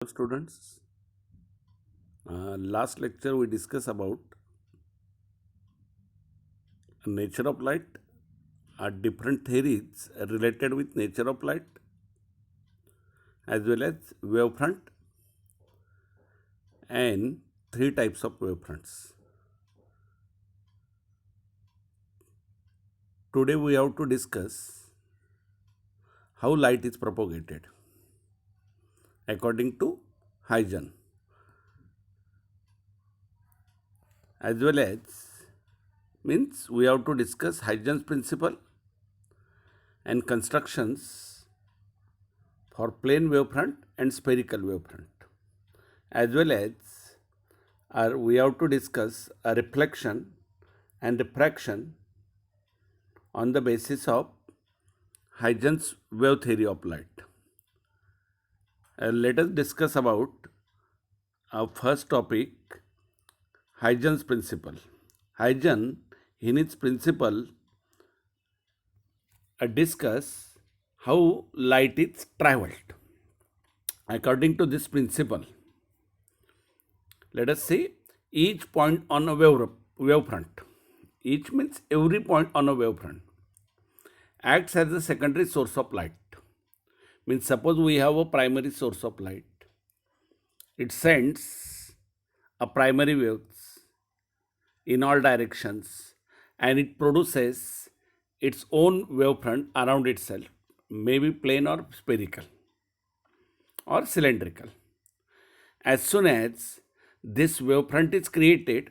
students. Last lecture we discussed about nature of light, different theories related with nature of light, as well as wavefront and three types of wavefronts. Today we have to discuss how light is propagated according to Huygens, as well as means we have to discuss Huygens principle and constructions for plane wavefront and spherical wavefront, as well as we have to discuss a reflection and diffraction on the basis of Huygens wave theory of light. Let us discuss about our first topic, Huygens principle. Huygens, in its principle, discuss how light is traveled. According to this principle, let us say each point on a wavefront, each means every point on a wavefront, acts as a secondary source of light. Means suppose we have a primary source of light. It sends a primary waves in all directions and it produces its own wavefront around itself, maybe plane or spherical or cylindrical. As soon as this wavefront is created,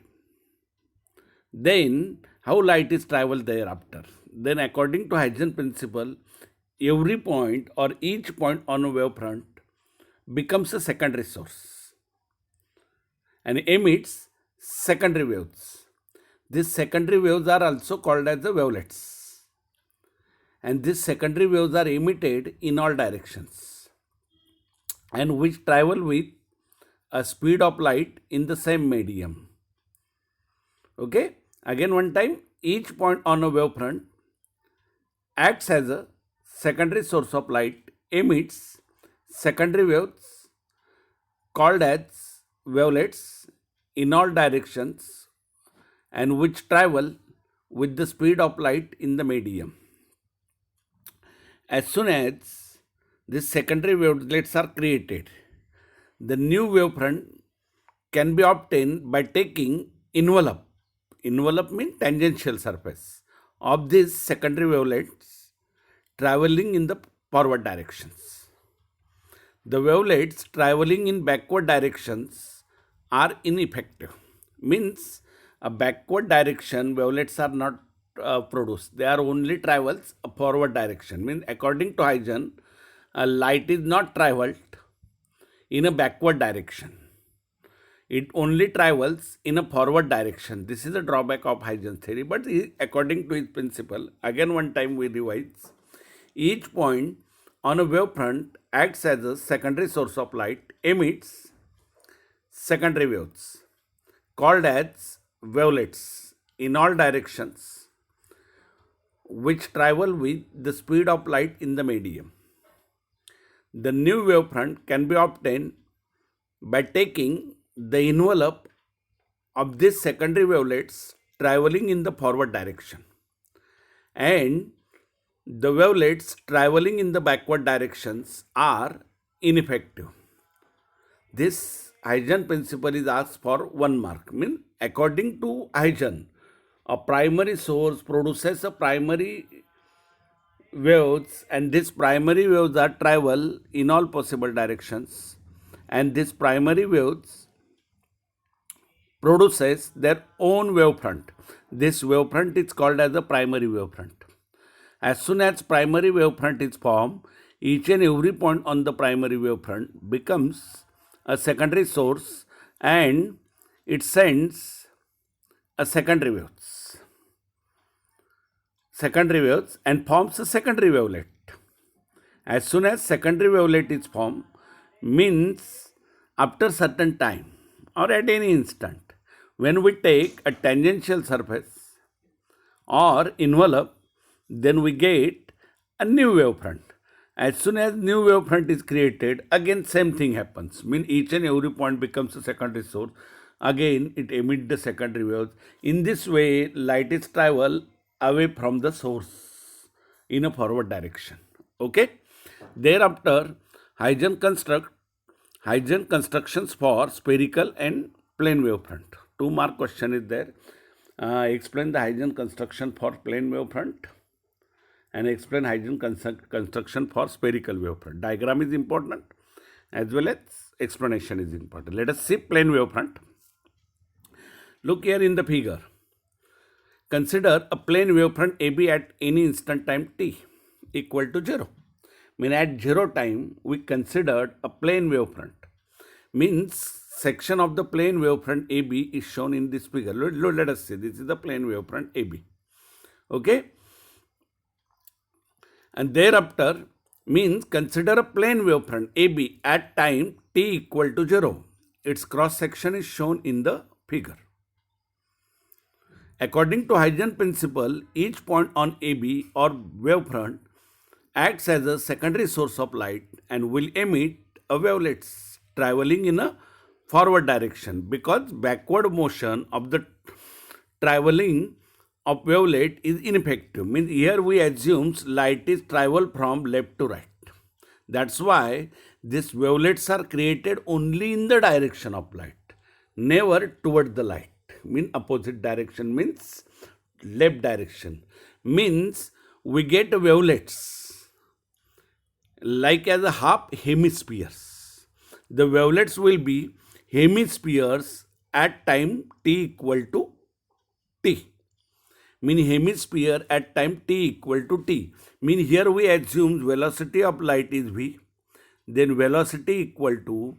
then how light is traveled thereafter? Then according to Huygens principle, every point or each point on a wavefront becomes a secondary source and emits secondary waves. These secondary waves are also called as the wavelets, and these secondary waves are emitted in all directions and which travel with a speed of light in the same medium. Okay, again one time, each point on a wavefront acts as a secondary source of light, emits secondary waves called as wavelets in all directions and which travel with the speed of light in the medium. As soon as these secondary wavelets are created, the new wavefront can be obtained by taking envelope. Envelope means tangential surface of these secondary wavelets traveling in the forward directions. The wavelets traveling in backward directions are ineffective. Means a backward direction wavelets are not produced. They are only travels a forward direction. Means according to Huygens, light is not traveled in a backward direction. It only travels in a forward direction. This is a drawback of Huygens theory, but according to his principle, again one time we revise. Each point on a wavefront acts as a secondary source of light, emits secondary waves called as wavelets in all directions which travel with the speed of light in the medium. The new wavefront can be obtained by taking the envelope of these secondary wavelets traveling in the forward direction and the wavelets traveling in the backward directions are ineffective. This Huygens principle is asked for 1 mark. Means according to Huygens, a primary source produces a primary waves and these primary waves are travel in all possible directions and these primary waves produces their own wavefront. This wavefront is called as a primary wavefront. As soon as primary wavefront is formed, each and every point on the primary wavefront becomes a secondary source and it sends a secondary waves and forms a secondary wavelet. As soon as secondary wavelet is formed, means after certain time or at any instant, when we take a tangential surface or envelope, then we get a new wavefront. As soon as new wavefront is created, again same thing happens. Mean each and every point becomes a secondary source. Again, it emits the secondary waves. In this way, light is travel away from the source in a forward direction. Okay. Thereafter, Huygens constructions for spherical and plane wavefront. 2 mark question is there. Explain the Huygens construction for plane wavefront and explain Huygens construction for spherical wavefront. Diagram is important as well as explanation is important. Let us see plane wavefront. Look here in the figure. Consider a plane wavefront AB at any instant time t equal to 0. Mean at 0 time we considered a plane wavefront. Means section of the plane wavefront AB is shown in this figure. Let us see. This is the plane wavefront AB. Okay. And thereafter means consider a plane wavefront AB at time t equal to 0. Its cross section is shown in the figure. According to Huygens principle, each point on AB or wavefront acts as a secondary source of light and will emit a wavelets traveling in a forward direction, because backward motion of the traveling of wavelet is ineffective. Means here we assume light is travel from left to right. That's why these wavelets are created only in the direction of light, never toward the light. Mean opposite direction means left direction. Means we get wavelets like as a half hemispheres. The wavelets will be hemispheres at time t equal to t. Mean hemisphere at time t equal to t. Mean here we assume velocity of light is v. Then velocity equal to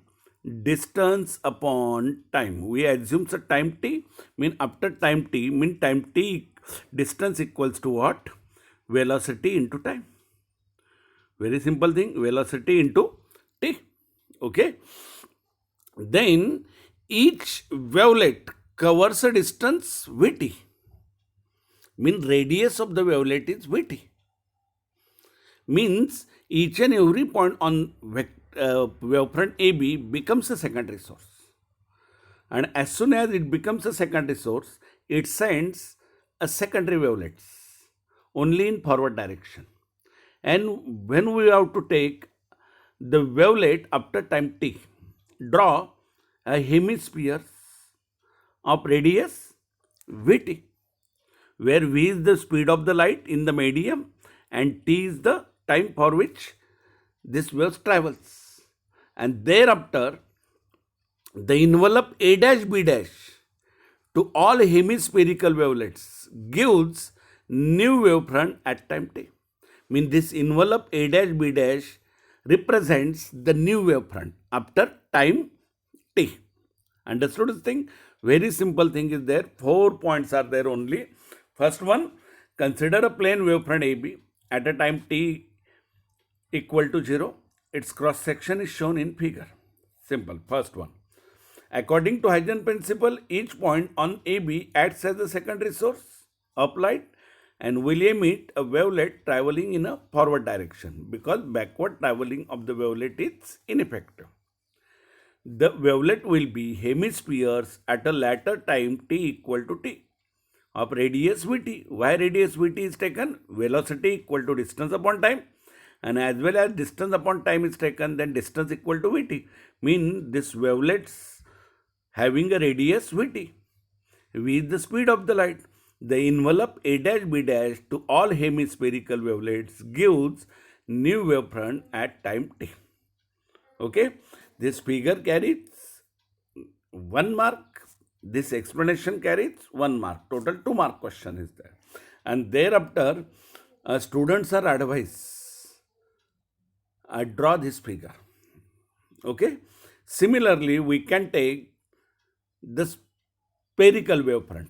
distance upon time. We assume the time t. Mean after time t. Mean time t distance equals to what? Velocity into time. Very simple thing. Velocity into t. Okay. Then each wavelet covers a distance vt. Mean radius of the wavelet is vt. Means each and every point on wavefront AB becomes a secondary source. And as soon as it becomes a secondary source, it sends a secondary wavelets only in forward direction. And when we have to take the wavelet after time t, draw a hemisphere of radius vt, where v is the speed of the light in the medium and t is the time for which this wave travels. And thereafter, the envelope A dash B dash to all hemispherical wavelets gives new wavefront at time t. Mean this envelope A dash B dash represents the new wavefront after time t. Understood this thing? Very simple thing is there. 4 points are there only. First one, consider a plane wavefront AB at a time t equal to 0. Its cross section is shown in figure. Simple. First one. According to Huygens principle, each point on AB acts as a secondary source of light and will emit a wavelet traveling in a forward direction, because backward traveling of the wavelet is ineffective. The wavelet will be hemispheres at a later time t equal to t of radius vt. Why radius vt is taken? Velocity equal to distance upon time, and as well as distance upon time is taken, then distance equal to vt. Mean this wavelets having a radius vt. V is the speed of the light. The envelope A dash B dash to all hemispherical wavelets gives new wavefront at time t. Okay, this figure carries 1 mark. This explanation carries 1 mark. Total 2 mark question is there. And thereafter, students are advised, draw this figure. Okay. Similarly, we can take the spherical wavefront.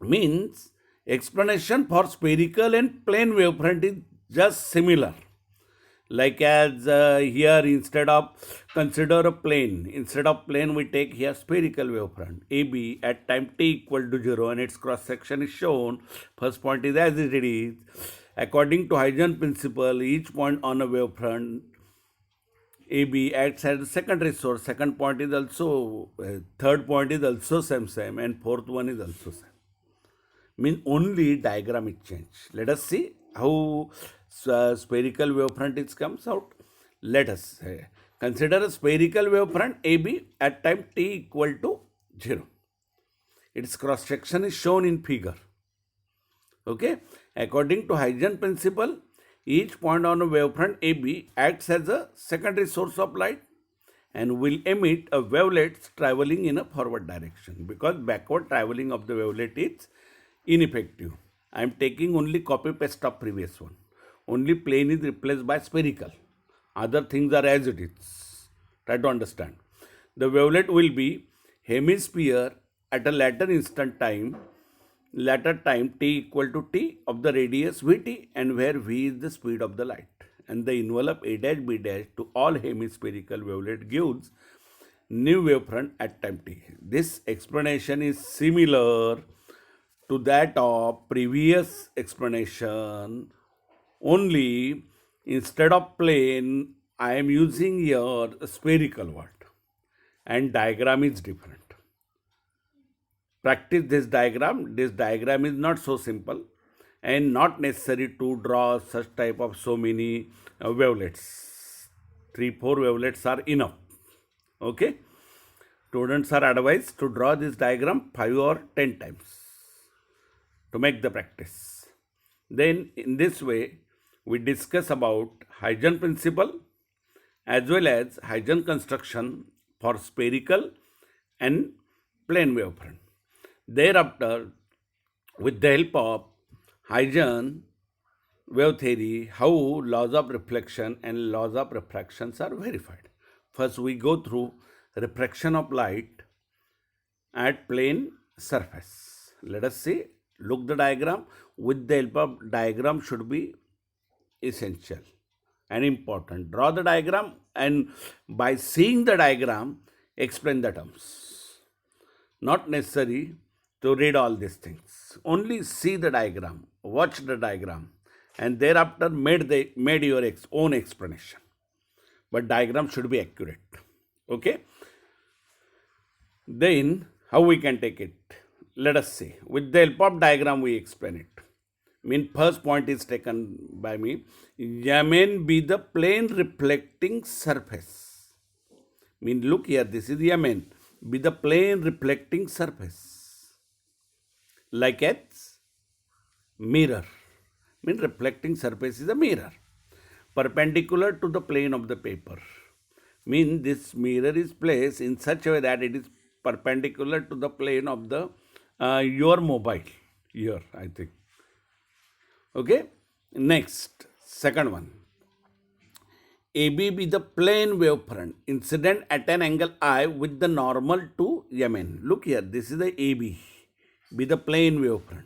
Means explanation for spherical and plane wavefront is just similar. Like as here, instead of consider a plane, instead of plane we take here spherical wavefront AB at time t equal to 0 and its cross section is shown. First point is as it is. According to Huygens principle, each point on a wavefront AB acts as a secondary source. Second point is also, third point is also same, and fourth one is also same. Mean only diagram is changed. Let us see how spherical wavefront it comes out. Let us consider a spherical wavefront AB at time t equal to 0. Its cross section is shown in figure. Okay. According to Huygens principle, each point on a wavefront AB acts as a secondary source of light and will emit a wavelets traveling in a forward direction, because backward traveling of the wavelet is ineffective. I am taking only copy paste of previous one. Only plane is replaced by spherical. Other things are as it is. Try to understand. The wavelet will be hemisphere at a later time t equal to t of the radius vt, and where v is the speed of the light. And the envelope a dash b dash to all hemispherical wavelet gives new wavefront at time t. This explanation is similar to that of previous explanation, only instead of plane I am using here a spherical word, and diagram is different. Practice this diagram. This diagram is not so simple and not necessary to draw such type of so many wavelets. 3-4 wavelets are enough. Okay. Students are advised to draw this diagram 5 or 10 times to make the practice. Then in this way we discuss about Huygens principle as well as Huygens construction for spherical and plane wavefront. Thereafter, with the help of Huygens wave theory, how laws of reflection and laws of refractions are verified. First, we go through refraction of light at plane surface. Let us see. Look the diagram. With the help of diagram should be essential and important. Draw the diagram, and by seeing the diagram, explain the terms. Not necessary to read all these things. Only see the diagram, watch the diagram, and thereafter made your own explanation. But diagram should be accurate. Okay. Then how we can take it? Let us see. With the help of diagram we explain it. First point is taken by me. Yamen be the plane reflecting surface. Look here, this is Yamen. Be the plane reflecting surface. Like a mirror. Reflecting surface is a mirror. Perpendicular to the plane of the paper. This mirror is placed in such a way that it is perpendicular to the plane of the your mobile. Here, I think. Okay. Next, second one. AB be the plane wavefront incident at an angle I with the normal to Yamen. Look here, this is the AB. Be the plane wavefront,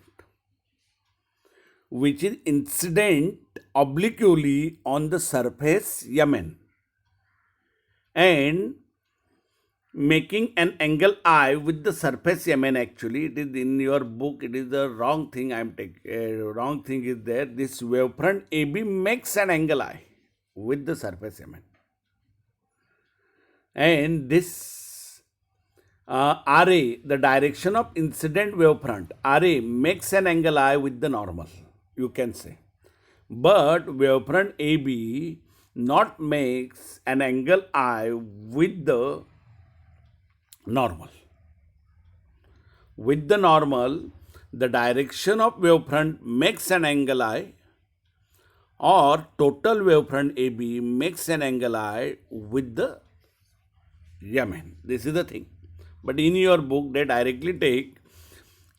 which is incident obliquely on the surface Yamen and making an angle I with the surface Yamen. Actually, it is in your book, it is the wrong thing I am taking. Wrong thing is there. This wavefront AB makes an angle I with the surface Yamen. And this RA, the direction of incident wavefront, RA makes an angle I with the normal, you can say. But wavefront AB not makes an angle I with the normal. With the normal, the direction of wavefront makes an angle I, or total wavefront AB makes an angle I with the Yamen. This is the thing. But in your book, they directly take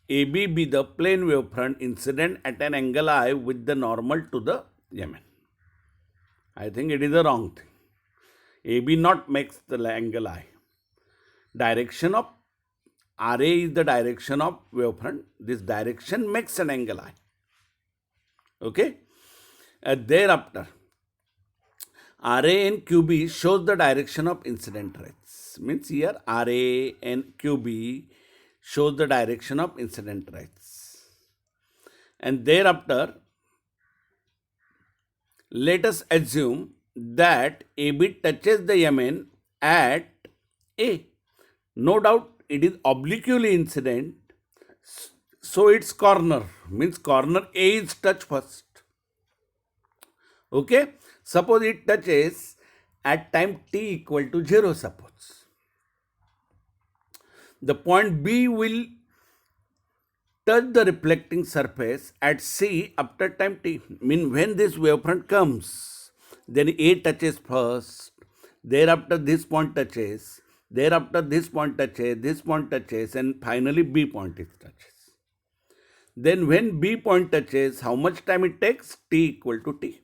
AB be the plane wavefront incident at an angle I with the normal to the Yamen. I think it is a wrong thing. AB not makes the angle I. Direction of RA is the direction of wavefront. This direction makes an angle I. Okay. Thereafter, RA and QB shows the direction of incident rays. Here RA and QB shows the direction of incident rays. And thereafter, Let us assume that AB touches the MN at A. No doubt it is obliquely incident, so its corner means corner A is touched first. Okay, suppose it touches at time t equal to 0, suppose. The point B will touch the reflecting surface at C after time t. Mean when this wavefront comes, then A touches first, thereafter this point touches, thereafter this point touches, and finally B point is touches. Then when B point touches, how much time it takes? T equal to t.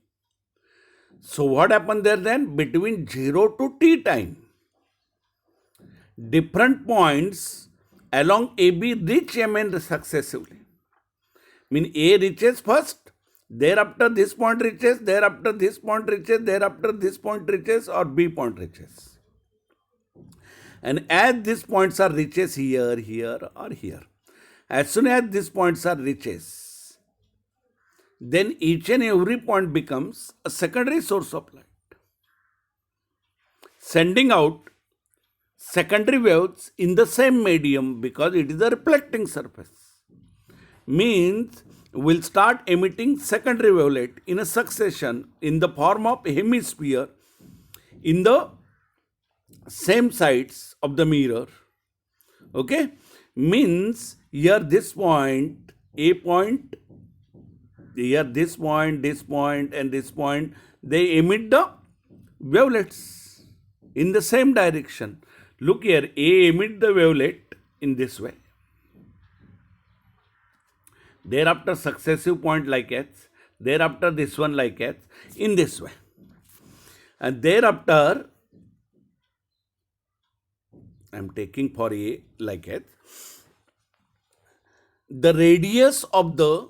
So what happened there then? Between 0 to t time, different points along AB reach MN successively. Mean A reaches first, thereafter this point reaches, thereafter this point reaches, thereafter this point reaches, or B point reaches. And as these points are reaches here, here, or here, as soon as these points are reaches, then each and every point becomes a secondary source of light, sending out secondary waves in the same medium because it is a reflecting surface. Means we'll start emitting secondary wavelet in a succession in the form of hemisphere in the same sides of the mirror. Okay, means here this point, A point, here this point, and this point, they emit the wavelets in the same direction. Look here, A emit the wavelet in this way. Thereafter successive point like H, thereafter this one like H, in this way. And thereafter, I am taking for A like H, the radius of the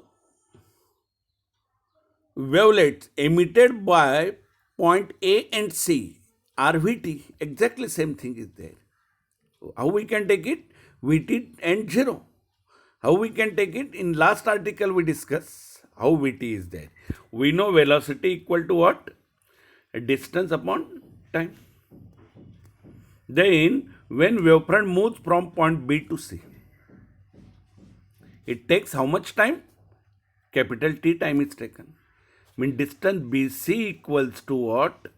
wavelets emitted by point A and C are Vt. Exactly same thing is there. How we can take it? Vt and 0. How we can take it? In last article we discuss how Vt is there. We know velocity equal to what? A distance upon time. Then when wavefront moves from point B to C, it takes how much time? Capital T time is taken. Mean distance BC equals to what?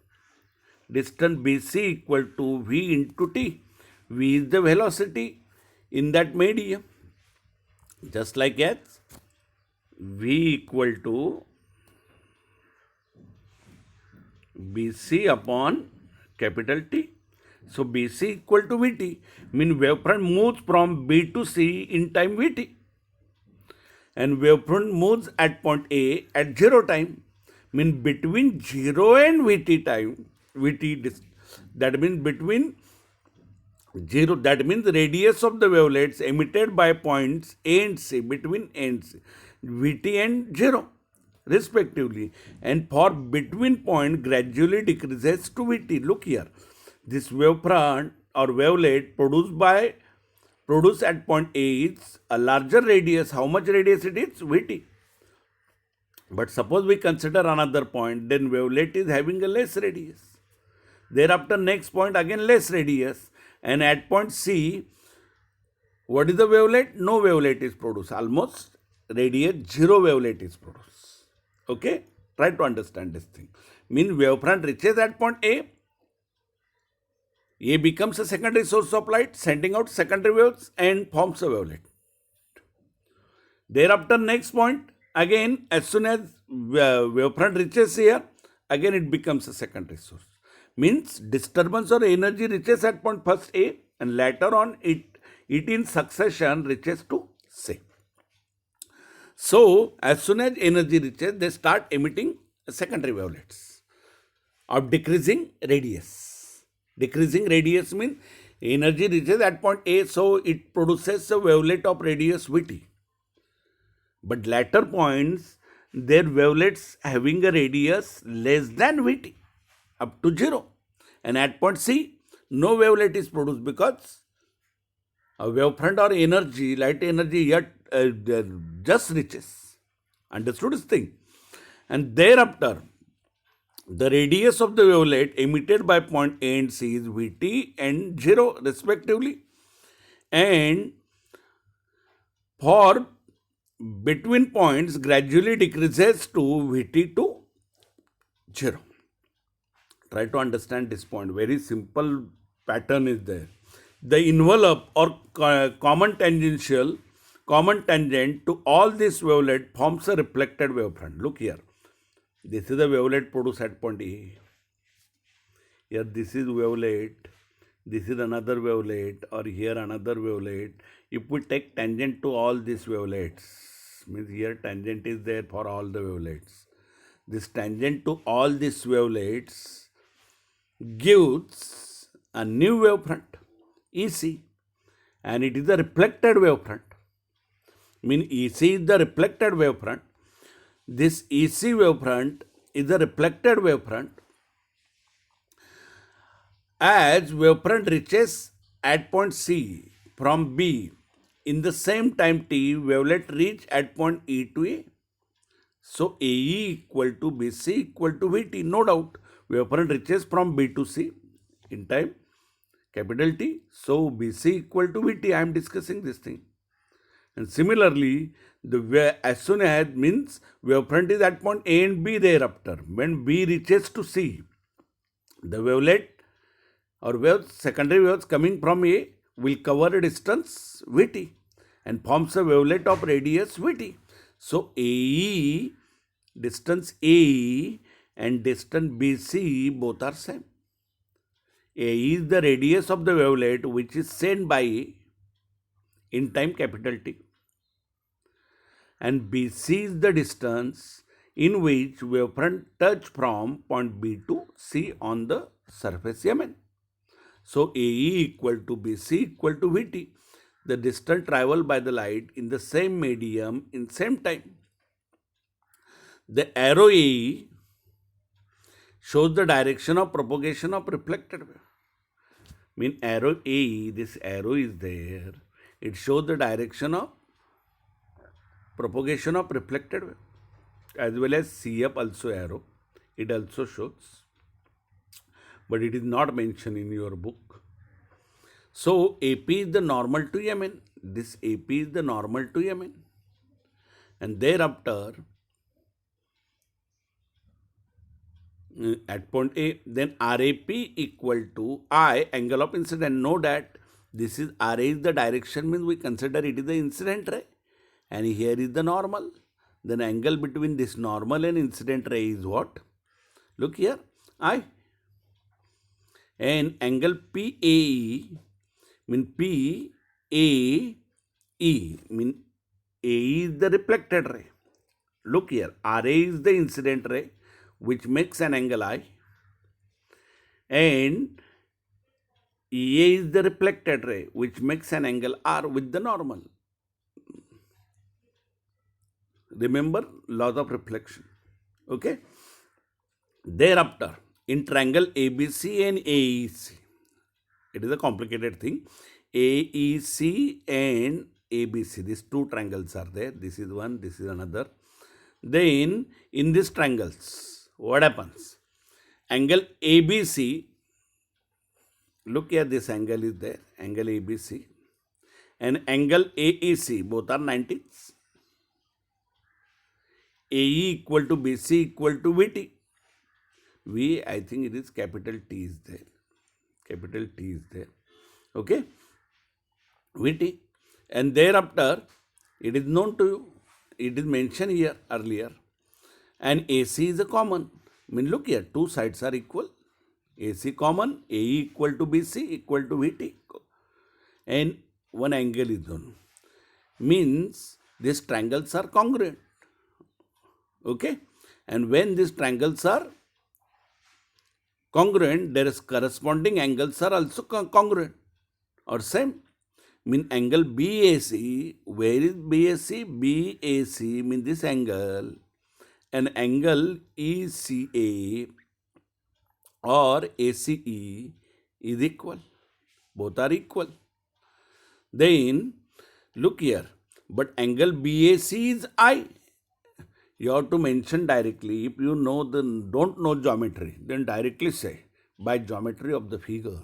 Distance BC equal to V into T. V is the velocity in that medium. Just like H, V equal to BC upon capital T. So BC equal to Vt. Mean wavefront moves from B to C in time Vt. And wavefront moves at point A at 0 time. Mean between 0 and Vt time, that means between 0, that means the radius of the wavelets emitted by points A and C, between A and C, Vt and 0 respectively. And for between point gradually decreases to Vt. Look here, this wavefront or wavelet produced at point A is a larger radius. How much radius it is? Vt. But suppose we consider another point, then wavelet is having a less radius. Thereafter next point again less radius, and at point C, what is the wavelet? No wavelet is produced. Almost radius 0 wavelet is produced. Okay, try to understand this thing. Mean wavefront reaches at point A. A becomes a secondary source of light, sending out secondary waves and forms a wavelet. Thereafter next point, again as soon as wavefront reaches here, again it becomes a secondary source. Means disturbance or energy reaches at point first A, and later on it in succession reaches to C. So as soon as energy reaches, they start emitting secondary wavelets of decreasing radius. Decreasing radius means energy reaches at point A, so it produces a wavelet of radius Vt. But later points, their wavelets having a radius less than Vt, up to 0. And at point C, no wavelet is produced because a wavefront or energy, light energy yet just reaches. Understood this thing? And thereafter, The radius of the wavelet emitted by point A and C is Vt and 0 respectively. And for between points gradually decreases to Vt to 0. Try to understand this point. Very simple pattern is there. The envelope or common tangent to all this wavelet forms a reflected wavefront. Look here. This is the wavelet produced at point A. Here this is wavelet. This is another wavelet, or here another wavelet. If we take tangent to all these wavelets, means here tangent is there for all the wavelets. This tangent to all these wavelets gives a new wavefront, EC, and it is a reflected wavefront. Mean EC is the reflected wavefront. This EC wavefront is a reflected wavefront. As wavefront reaches at point C from B, in the same time t, wavelet reach at point E to A. So AE equal to BC equal to VT, no doubt. Wavefront reaches from B to C in time capital T. So BC equal to VT. I am discussing this thing. And similarly, as soon as means wavefront is at point A and B thereafter. When B reaches to C, the wavelet or waves, secondary waves coming from A will cover a distance Vt and forms a wavelet of radius Vt. So AE, distance AE and distance BC both are same. AE is the radius of the wavelet which is sent by A in time capital T. And BC is the distance in which wavefront touch from point B to C on the surface Mn. So AE equal to BC equal to Vt, the distance traveled by the light in the same medium in same time. The arrow AE shows the direction of propagation of reflected wave. Mean arrow AE, this arrow is there. It shows the direction of propagation of reflected wave, as well as CF also arrow. It also shows, but it is not mentioned in your book. So AP is the normal to Mn. This AP is the normal to Mn. And thereafter, at point A, then RAP equal to I, angle of incident. Know that this is RA is the direction, means we consider it is the incident ray. And here is the normal. Then angle between this normal and incident ray is what? Look here, I. And angle PAE mean PAE mean AE is the reflected ray. Look here, RA is the incident ray which makes an angle I, and EA is the reflected ray which makes an angle R with the normal. Remember laws of reflection. Okay. Thereafter, in triangle ABC and AEC, it is a complicated thing. AEC and ABC, these two triangles are there. This is one, this is another. Then in these triangles, what happens? Angle ABC, look here, this angle is there, angle ABC, and angle AEC, both are 90. AE equal to BC equal to VT. V, I think it is capital T is there. Capital T is there. Okay. VT. And thereafter, it is known to you. It is mentioned here earlier. And AC is a common. I mean, look here, two sides are equal. AC common, AE equal to BC equal to VT. And one angle is known. Means these triangles are congruent. Okay. And when these triangles are congruent, their corresponding angles are also congruent or same. Mean angle BAC, where is BAC? BAC means this angle, and angle ECA or ACE is equal. Both are equal. Then look here, but angle BAC is I. You have to mention directly. If you know don't know geometry, then directly say by geometry of the figure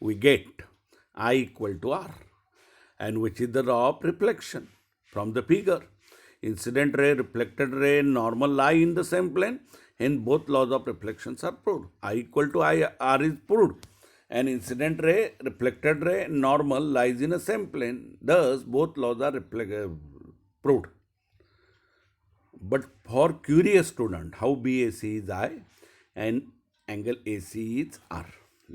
we get I equal to R, and which is the law of reflection from the figure. Incident ray, reflected ray, normal lie in the same plane, and both laws of reflections are proved. I equal to I, R is proved. And incident ray, reflected ray, normal lies in the same plane. Thus, both laws are proved. But for curious student, how BAC is I and angle AC is R.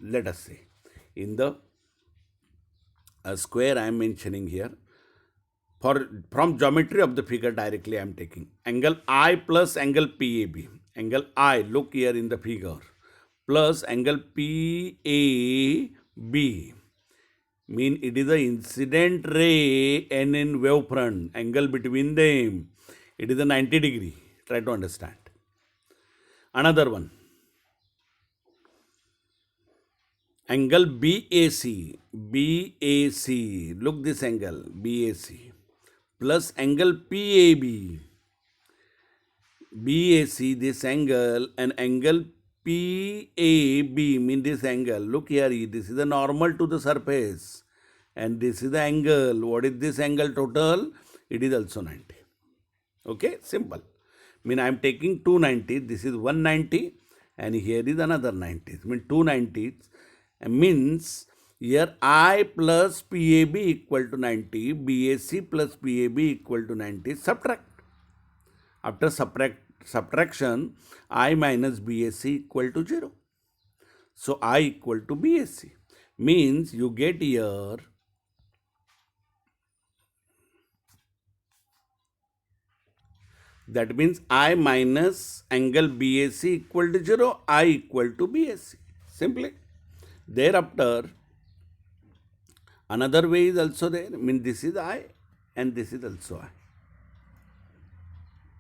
Let us say in the square I am mentioning here, from geometry of the figure directly I am taking angle I plus angle PAB. Angle I, look here in the figure, plus angle PAB, mean it is the incident ray and in wavefront, angle between them, it is a 90 degree. Try to understand. Another one, angle BAC, look this angle BAC plus angle PAB, this angle, and angle PAB mean this angle. Look here, this is the normal to the surface and this is the angle. What is this angle total? It is also 90. Okay, simple. Mean I am taking 290, this is 190 and here is another 90. Mean 290 means here I plus PAB equal to 90, BAC plus PAB equal to 90, subtract. After subtraction, I minus BAC equal to 0. So I equal to BAC. Means you get here that means I minus angle BAC equal to 0, I equal to BAC. Simply. Thereafter, another way is also there. Mean this is I and this is also I.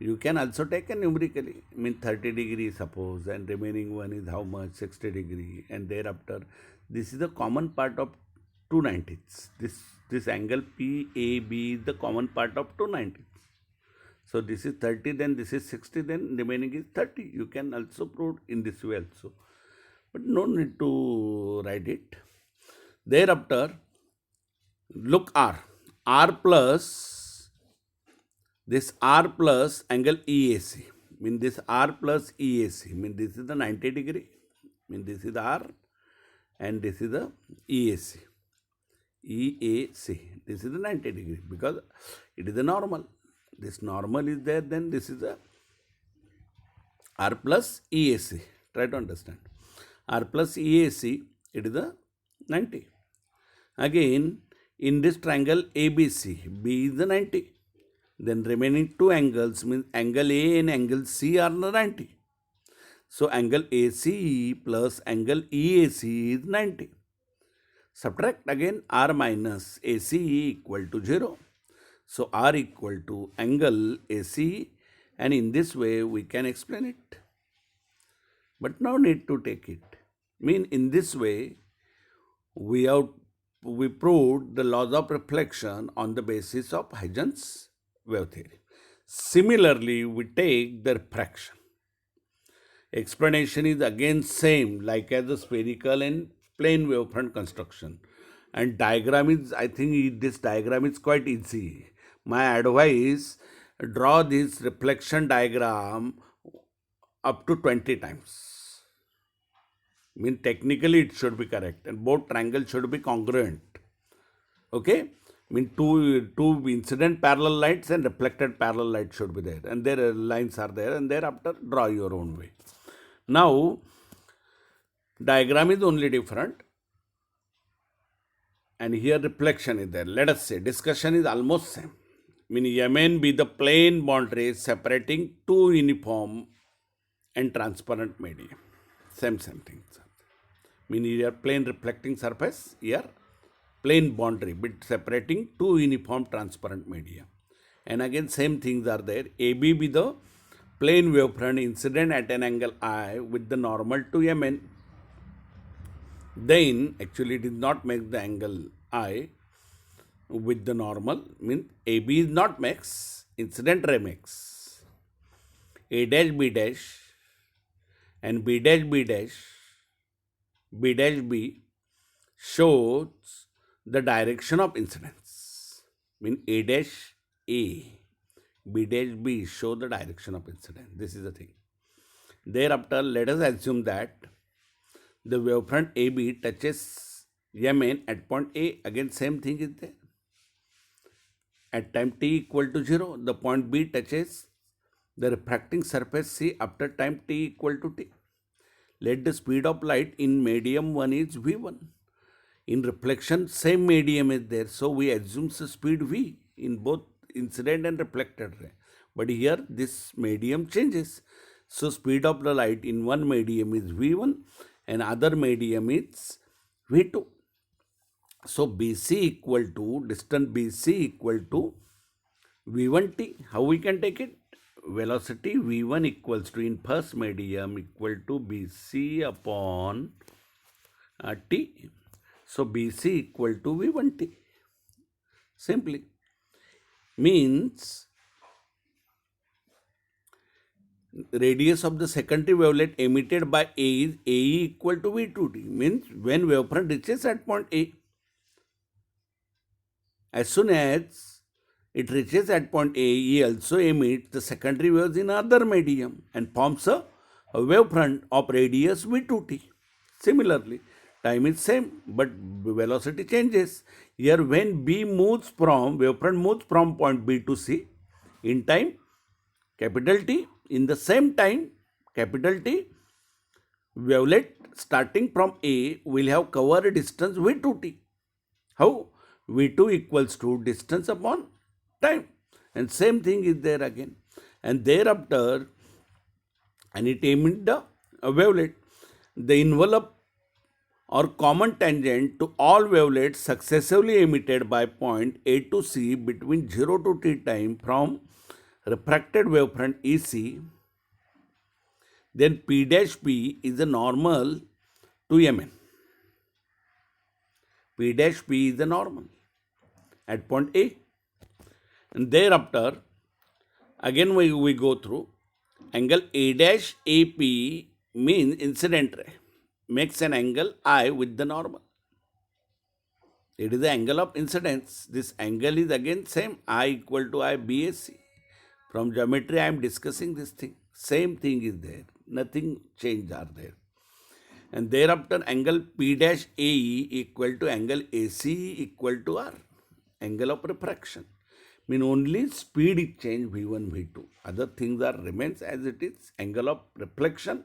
You can also take a numerically, mean 30 degree suppose, and remaining one is how much? 60 degree, and thereafter this is the common part of 290s. This angle PAB is the common part of 290s. So this is 30, then this is 60, then remaining is 30. You can also prove in this way also, but no need to write it. Thereafter, look R plus this R plus angle EAC, mean this R plus EAC, mean this is the 90 degree, mean this is the R and this is the EAC. This is the 90 degree because it is the normal. This normal is there, then this is the R plus EAC. Try to understand. R plus EAC, it is the 90. Again, in this triangle ABC, B is the 90. Then remaining two angles means angle A and angle C are 90. So angle AC plus angle EAC is 90. Subtract again R minus AC equal to 0. So R equal to angle AC, and in this way we can explain it. But no need to take it. Mean in this way we proved the laws of reflection on the basis of Huygens wave theory. Similarly, we take the refraction. Explanation is again same like as the spherical and plane wavefront construction. And diagram is, I think this diagram is quite easy. My advice, draw this reflection diagram up to 20 times. Mean technically it should be correct and both triangles should be congruent. Okay? Mean two incident parallel lights and reflected parallel light should be there, and their lines are there, and thereafter draw your own way. Now, diagram is only different, and here reflection is there. Let us say discussion is almost same. Mean Mn be the plane boundary separating two uniform and transparent medium. Same thing. Mean here plane reflecting surface, here plane boundary bit separating two uniform transparent media. And again same things are there. AB be the plane wavefront incident at an angle I with the normal to Mn. Then actually it is not make the angle I with the normal, mean AB is not makes, incident ray makes. A dash B dash and B dash B dash B dash B shows the direction of incidence. Mean A dash A, B dash B show the direction of incidence. This is the thing. Thereafter, let us assume that the wavefront AB touches Mn at point A. Again, same thing is there. At time t equal to 0, the point B touches the refracting surface C after time t equal to t. Let the speed of light in medium 1 is V1. In reflection, same medium is there, so we assume the speed V in both incident and reflected ray. But here this medium changes. So speed of the light in one medium is V1 and other medium is V2. So BC equal to, distance BC equal to V1t. How we can take it? Velocity V1 equals to, in first medium, equal to BC upon T. So BC equal to V1t. Simply means radius of the secondary wavelet emitted by A is AE equal to V2t. Means when wavefront reaches at point A, as soon as it reaches at point A, E also emits the secondary waves in other medium and forms a wavefront of radius V2t. Similarly, time is same, but velocity changes. Here, when B moves from, wavefront moves from point B to C in time capital T, in the same time capital T, wavelet starting from A will have covered distance V2t. How? V2 equals to distance upon time, and same thing is there again. And thereafter, and it emits the wavelet, the envelope or common tangent to all wavelets successively emitted by point A to C between 0 to t time from refracted wavefront EC, then P dash P is a normal to Mn. P dash P is the normal at point A. And thereafter, again we go through angle A dash AP means incident ray makes an angle I with the normal. It is the angle of incidence. This angle is again same, I equal to I BAC. From geometry I am discussing this thing. Same thing is there. Nothing change are there. And thereafter angle P dash AE equal to angle AC equal to R. Angle of refraction. Mean only speed is change V1, V2. Other things are remains as it is. Angle of reflection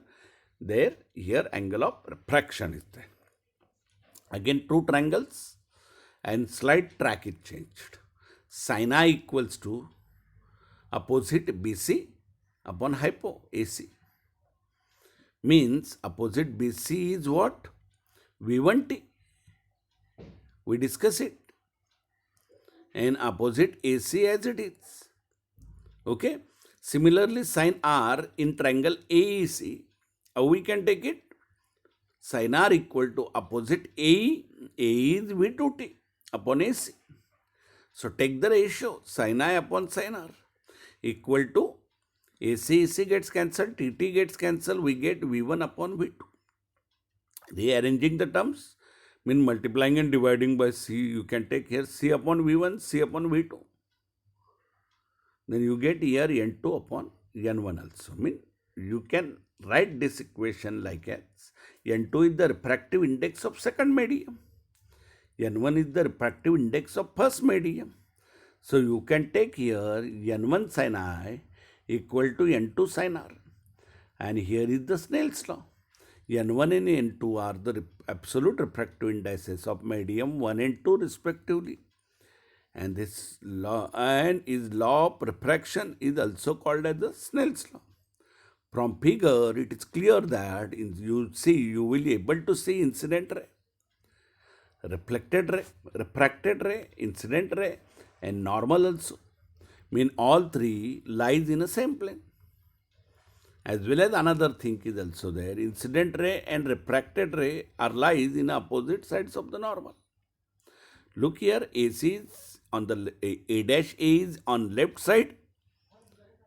there. Here angle of refraction is there. Again two triangles and slight track is changed. Sin I equals to opposite BC upon hypo AC. Means opposite BC is what? V1t. We discuss it. And opposite AC as it is. Okay. Similarly, sin R in triangle AEC, how we can take it? Sin R equal to opposite AE. AE is V2t upon AC. So take the ratio sin I upon sin R equal to AC gets cancelled, TT gets cancelled, we get V1 upon V2. Rearranging the terms, mean multiplying and dividing by C, you can take here C upon V1, C upon V2. Then you get here N2 upon N1 also. Mean you can write this equation like as N2 is the refractive index of second medium. N1 is the refractive index of first medium. So you can take here N1 sin I equal to N2 sin R. And here is the Snell's law. N1 and N2 are the absolute refractive indices of medium 1 and 2 respectively. And this law is law of refraction is also called as the Snell's law. From figure, it is clear that you will be able to see incident ray, reflected ray, refracted ray, incident ray, and normal also. Mean all three lies in the same plane. As well as another thing is also there. Incident ray and refracted ray are lies in opposite sides of the normal. Look here, AC is on the A dash A is on left side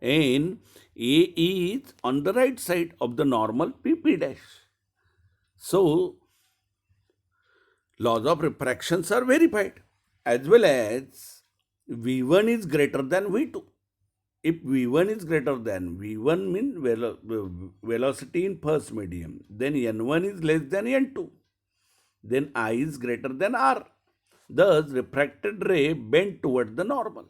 and A is on the right side of the normal PP dash. So, laws of refractions are verified, as well as V1 is greater than V2. If V1 is greater than V1 means velocity in first medium, then N1 is less than N2. Then I is greater than R. Thus, refracted ray bent toward the normal.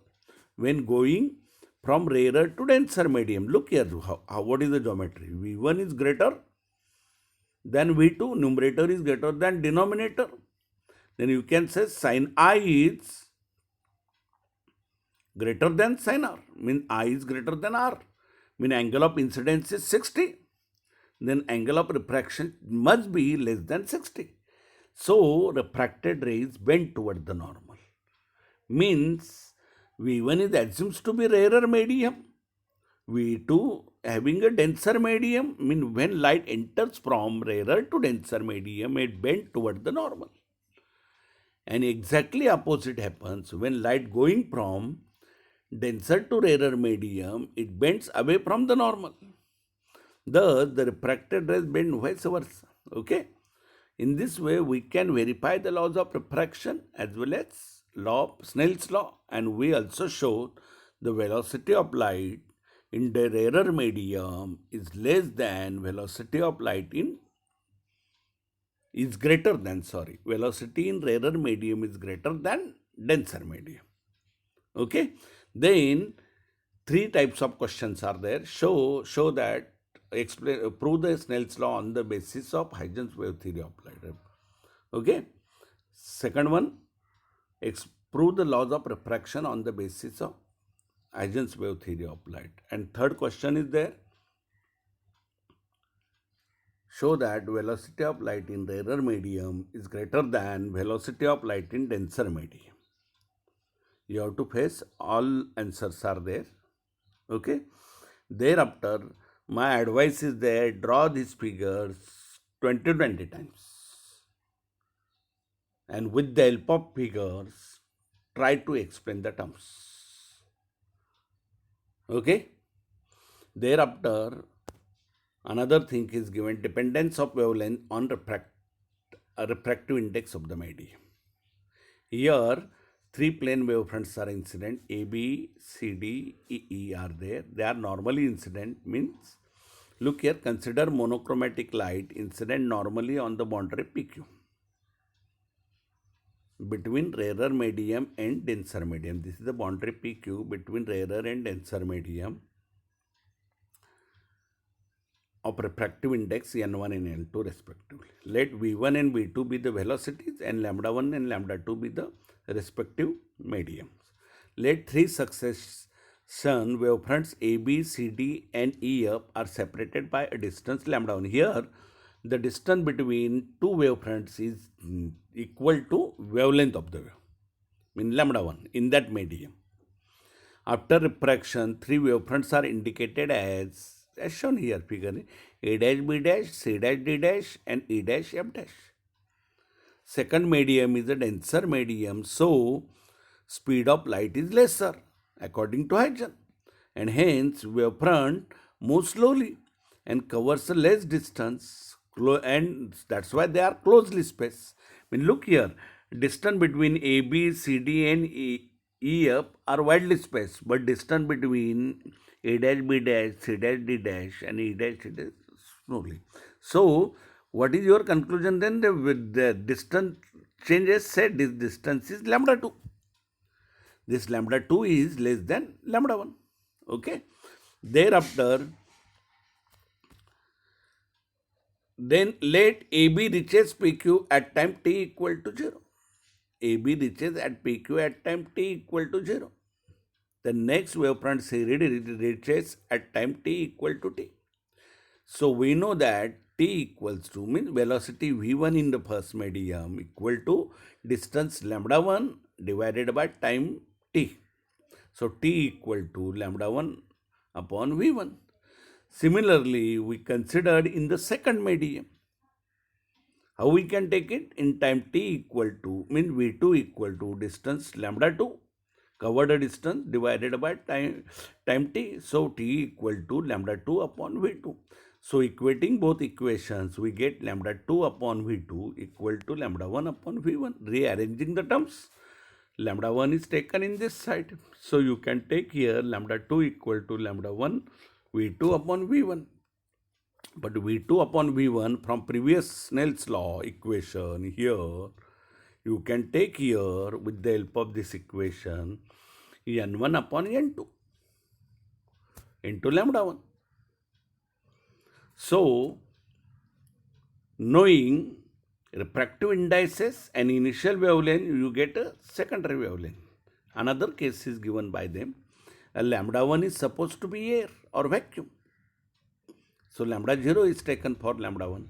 When going from rarer to denser medium, look here, what is the geometry? V1 is greater than V2, numerator is greater than denominator. Then you can say sin I is greater than sin R, mean I is greater than R, mean angle of incidence is 60. Then angle of refraction must be less than 60. So, refracted rays bend toward the normal. Means V1 is assumed to be rarer medium. V2 having a denser medium, mean when light enters from rarer to denser medium, it bends toward the normal. And exactly opposite happens when light going from denser to rarer medium, it bends away from the normal. Thus, the refracted rays bend vice versa. Okay. In this way, we can verify the laws of refraction as well as law of Snell's law, and we also showed the velocity of light in the rarer medium is less than velocity of light in velocity in rarer medium is greater than denser medium. Okay, then three types of questions are there. Show that prove the Snell's law on the basis of Huygens wave theory of light. Okay. Second one, prove the laws of refraction on the basis of Huygens wave theory of light. And third question is there. Show that velocity of light in rarer medium is greater than velocity of light in denser medium. You have to face all answers are there. Okay. Thereafter, my advice is there, draw these figures 20 times. And with the help of figures, try to explain the terms. Okay. Thereafter, another thing is given, dependence of wavelength on refractive index of the medium. Here, three plane wavefronts are incident, A, B, C, D, E, E are there. They are normally incident, means, look here, consider monochromatic light incident normally on the boundary PQ between rarer medium and denser medium. This is the boundary PQ between rarer and denser medium of refractive index N1 and N2 respectively. Let V1 and V2 be the velocities and lambda 1 and lambda 2 be the respective mediums. Let three succession wavefronts A, B, C, D and E up are separated by a distance lambda 1. Here, the distance between two wavefronts is equal to wavelength of the wave, mean lambda 1 in that medium. After refraction, three wavefronts are indicated as shown here figure, A dash B dash, C dash D dash and E dash F dash. Second medium is a denser medium, so speed of light is lesser according to Huygens, and hence wavefront moves slowly and covers a less distance, and that's why they are closely spaced. I mean, look here, distance between A, B, C, D and E up are widely spaced, but distance between A dash B dash, C dash D dash and E dash C dash slowly. So, what is your conclusion then? The distance changes said this distance is lambda 2. This lambda 2 is less than lambda 1. Okay. Thereafter, then let AB reaches PQ at time t equal to 0. AB reaches at PQ at time t equal to 0. The next wavefront series reaches at time t equal to t. So we know that t equals to, means velocity v1 in the first medium equal to distance lambda 1 divided by time t. So t equal to lambda 1 upon v1. Similarly, we considered in the second medium. How we can take it? In time t equal to, mean v2 equal to distance lambda 2 covered distance divided by time t. So t equal to lambda 2 upon v2. So equating both equations, we get lambda 2 upon v2 equal to lambda 1 upon v1. Rearranging the terms, lambda 1 is taken in this side. So you can take here lambda 2 equal to lambda 1 v2 upon v1. But v2 upon v1 from previous Snell's law equation here, you can take here with the help of this equation n1 upon n2 into lambda 1. So, knowing refractive indices and initial wavelength, you get a secondary wavelength. Another case is given by them. A lambda 1 is supposed to be air or vacuum. So, lambda 0 is taken for lambda 1.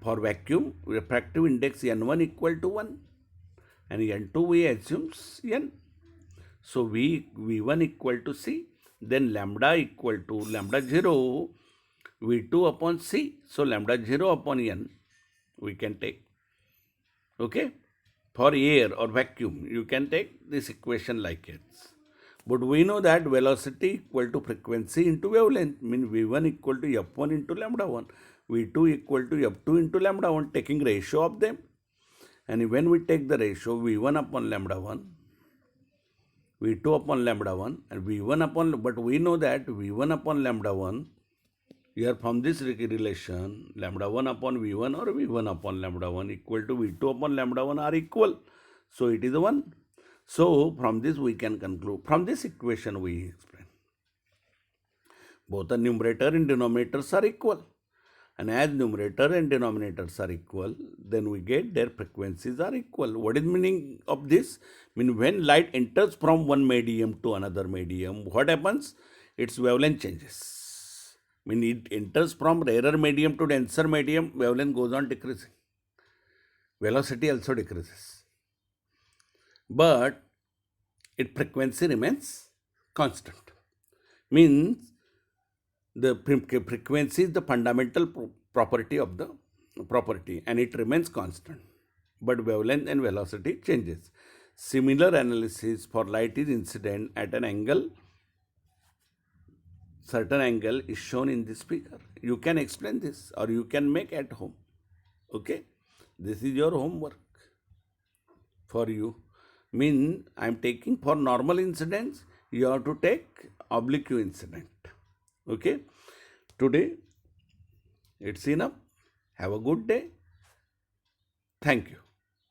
For vacuum, refractive index n1 equal to 1 and n2 we assumes n. So, v1 equal to c, then lambda equal to lambda 0 v2 upon c. So, lambda 0 upon n we can take. Okay. For air or vacuum, you can take this equation like it. But we know that velocity equal to frequency into wavelength, means v1 equal to f1 into lambda 1, v2 equal to f2 into lambda 1, taking ratio of them. And when we take the ratio v1 upon lambda 1, v2 upon lambda 1 and v1 upon, but we know that v1 upon lambda 1, here from this relation, lambda 1 upon v1 or v1 upon lambda 1 equal to v2 upon lambda 1 are equal. So it is 1. So from this we can conclude, from this equation we explain, both the numerator and denominators are equal. And as numerator and denominators are equal, then we get their frequencies are equal. What is meaning of this? When light enters from one medium to another medium, what happens? Its wavelength changes. It enters from rarer medium to denser medium, wavelength goes on decreasing. Velocity also decreases. But its frequency remains constant. Means the frequency is the fundamental property of the property and it remains constant. But wavelength and velocity changes. Similar analysis for light is incident at an angle. Certain angle is shown in this figure. You can explain this or you can make at home. Okay. This is your homework for you. I am taking for normal incidents, you have to take oblique incident. Okay. Today, it's enough. Have a good day. Thank you.